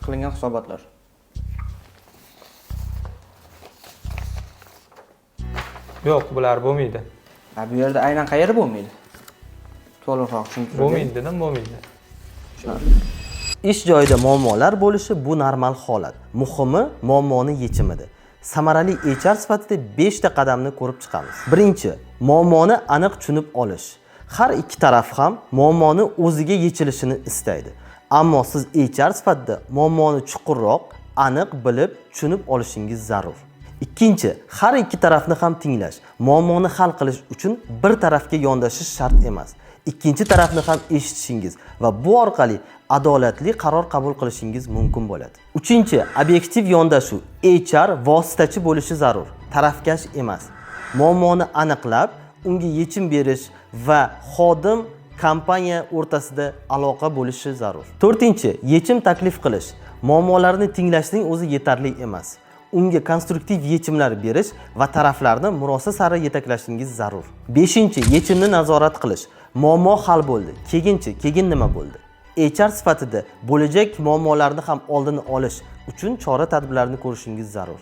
qilingan hisobotlar. Yo'q, bular bo'lmaydi. Bu yerda aynan qayeri bo'lmaydi? To'liqroq tushuntiring. Bo'lmaydi-da, bo'lmaydi. Ish joyida muammolar bo'lishi bu normal holat. Muhimi muammoni yechimida. Samarali HR sifatida 5 ta qadamni ko'rib chiqamiz. Birinchi, muammoni aniq tushunib olish. Har ikki taraf ham muammoni o'ziga yechilishini istaydi. Ammo siz HR sifatida muammoni chuqurroq, aniq bilib, tushunib olishingiz zarur. Ikkinchi, har ikki tarafni ham tinglash. Muammoni hal qilish uchun bir tarafga yondashish shart emas. Ikkinchi tarafni ham eshitishingiz va bu orqali adolatli qaror qabul qilishingiz mumkin bo'ladi. Uchinchi, obyektiv yondashuv. HR vositachi bo'lishi zarur, tarafkash emas. Muammoni aniqlab, unga yechim berish va xodim kompaniya o'rtasida aloqa bo'lishi zarur. To'rtinchi, yechim taklif qilish. Muammolarni tinglashning o'zi yetarli emas. Unga konstruktiv yechimlar berish va taraflarni murosa sari yetaklashingiz zarur. Beshinchi, yechimni nazorat qilish. Muammo hal bo'ldi. Keyin nima bo'ldi? HR sifatida bo'lajak muammolarni ham oldini olish uchun chora-tadbirlarni ko'rishingiz zarur.